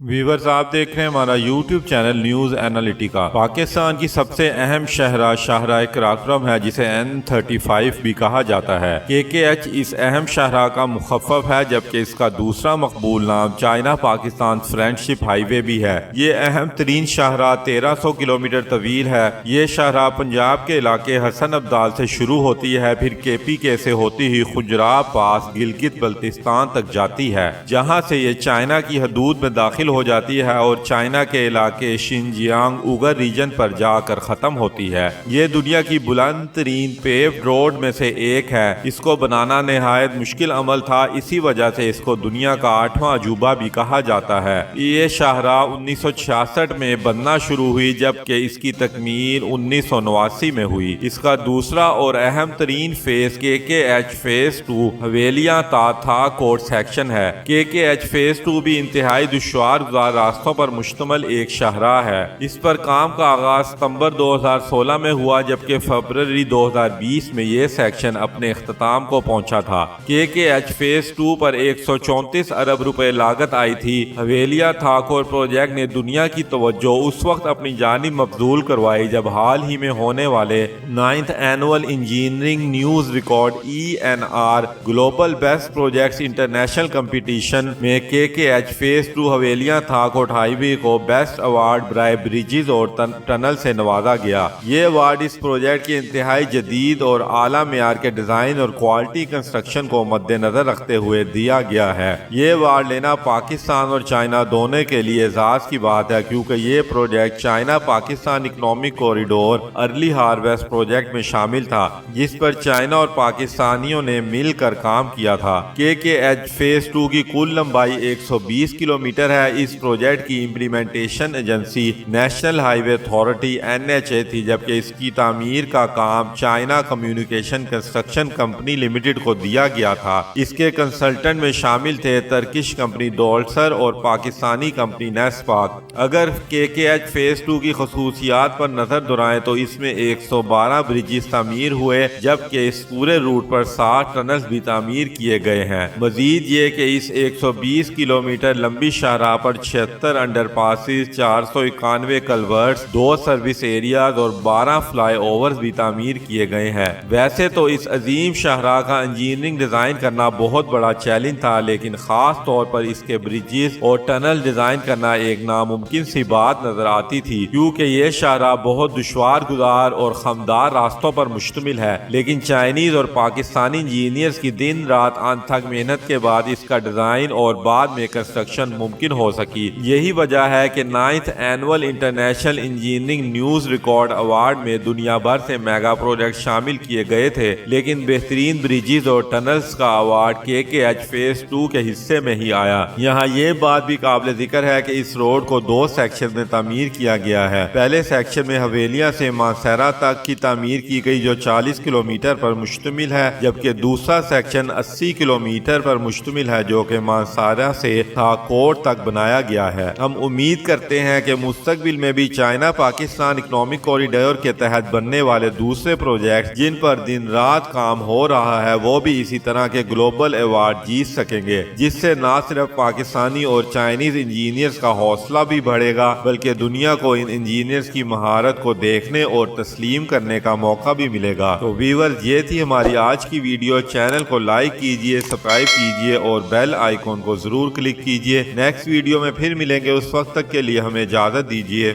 Viewers آپ دیکھ رہے ہیں ہمارا YouTube channel news Analytica. Pakistan کی سب سے اہم شاہراہ شاہراہ قراقرم ہے جسے N35 بھی کہا جاتا ہے۔ KKH اس اہم شاہراہ کا مخفف ہے جبکہ اس کا دوسرا مقبول نام چائنا پاکستان فرینڈشپ ہائی وے بھی ہے۔ یہ اہم ترین شاہراہ 1300 کلومیٹر طویل ہے۔ یہ شاہراہ پنجاب کے علاقے حسن ابدال سے شروع ہوتی ہے، پھر KPK سے ہوتی ہوئی خجراب پاس گلگت بلتستان تک جاتی ہے، جہاں سے یہ چائنا کی حدود میں داخل ہو جاتی ہے اور چائنا کے علاقے شنجیانگ اوگر ریجن پر جا کر ختم ہوتی ہے۔ یہ دنیا کی بلند ترین پیوڈ روڈ میں سے ایک ہے۔ اس کو بنانا نہایت مشکل عمل تھا، اسی وجہ سے اس کو دنیا کا 8واں عجوبہ بھی کہا جاتا ہے۔ یہ شاہراہ 1966 میں بننا شروع ہوئی جبکہ اس کی تکمیل 1989 میں ہوئی۔ اس کا دوسرا اور اہم ترین فیز KKH فیز 2 حویلیاں تا تھا کوٹ سیکشن ہے۔ KKH فیز 2 بھی انتہائی دشوار گزار راستوں پر مشتمل ایک شاہراہ ہے۔ اس پر کام کا آغاز ستمبر 2016 میں ہوا جبکہ فروری 2020 میں یہ سیکشن اپنے اختتام کو پہنچا تھا۔ KKH فیز 2 پر 134 ارب روپے لاگت آئی تھی۔ حویلیاں تھاکور پروجیکٹ نے دنیا کی توجہ اس وقت اپنی جانب مبذول کروائی جب حال ہی میں ہونے والے 9th annual engineering news record ENR global best projects international competition میں KKH فیز 2 حویلیاں تھاکوٹ ہائی وے کو بیسٹ ایوارڈ برائے بریجز اور ٹنل سے نوازا گیا۔ یہ ایوارڈ اس پروجیکٹ کے انتہائی جدید اور اعلیٰ معیار کے ڈیزائن اور کوالٹی کنسٹرکشن کو مد نظر رکھتے ہوئے دیا گیا ہے۔ یہ ایوارڈ لینا پاکستان اور چائنا دونوں کے لیے اعزاز کی بات ہے کیونکہ یہ project China Pakistan economic corridor early harvest project میں شامل تھا جس پر چائنا اور پاکستانیوں نے مل کر کام کیا تھا۔ KKH فیز 2 کی کل لمبائی 120 کلومیٹر ہے۔ اس پروجیکٹ کی implementation agency national highway authority NHA تھی جبکہ اس کی تعمیر کا کام China communication construction company limited کو دیا گیا تھا۔ اس کے کنسلٹنٹ میں شامل تھے ترکش کمپنی ڈولسر اور پاکستانی کمپنی نیسپاک۔ اگر KKH فیز 2 کی خصوصیات پر نظر دہرائیں تو اس میں 112 بریجز تعمیر ہوئے جبکہ اس پورے روٹ پر 60 ٹنلز بھی تعمیر کیے گئے ہیں۔ مزید یہ کہ اس 120 کلومیٹر لمبی شاہراہ پر 76 انڈر پاسز، 491 کلورٹس، 2 سروس ایریاز اور 12 فلائی اوورز بھی تعمیر کیے گئے ہیں۔ ویسے تو اس عظیم شاہراہ کا انجینئرنگ ڈیزائن کرنا بہت بڑا چیلنج تھا لیکن خاص طور پر اس کے بریجز اور ٹنل ڈیزائن کرنا ایک ناممکن سی بات نظر آتی تھی کیونکہ یہ شاہراہ بہت دشوار گزار اور خمدار راستوں پر مشتمل ہے، لیکن چائنیز اور پاکستانی انجینئرز کی دن رات انتھک محنت کے بعد اس کا ڈیزائن اور بعد میں کنسٹرکشن ممکن ہو سکی۔ یہی وجہ ہے کہ 9th annual international engineering news record award میں دنیا بھر سے میگا پروجیکٹ شامل کیے گئے تھے لیکن بہترین بریجز اور ٹنلز کا ایوارڈ KKH فیز 2 کے حصے میں ہی آیا۔ یہاں یہ بات بھی قابل ذکر ہے کہ اس روڈ کو 2 سیکشن میں تعمیر کیا گیا ہے۔ پہلے سیکشن میں حویلیاں سے مانسہرہ تک کی تعمیر کی گئی جو 40 کلومیٹر پر مشتمل ہے جبکہ دوسرا سیکشن 80 کلومیٹر پر مشتمل ہے جو کہ مانسہرہ سے تھاکوٹ تک بنایا گیا ہے۔ ہم امید کرتے ہیں کہ مستقبل میں بھی چائنا پاکستان اکنامک کوریڈور کے تحت بننے والے دوسرے پروجیکٹ جن پر دن رات کام ہو رہا ہے وہ بھی اسی طرح کے گلوبل ایوارڈ جیت سکیں گے جس سے نہ صرف پاکستانی اور چائنیز انجینئرز کا حوصلہ بھی بڑھے گا بلکہ دنیا کو ان انجینئرز کی مہارت کو دیکھنے اور تسلیم کرنے کا موقع بھی ملے گا۔ تو ویورز یہ تھی ہماری آج کی ویڈیو۔ چینل کو لائک کیجئے، سبسکرائب کیجئے اور بیل آئیکن کو ضرور کلک کیجئے۔ نیکسٹ ویڈیو میں پھر ملیں گے، اس وقت تک کے لیے ہمیں اجازت دیجیے۔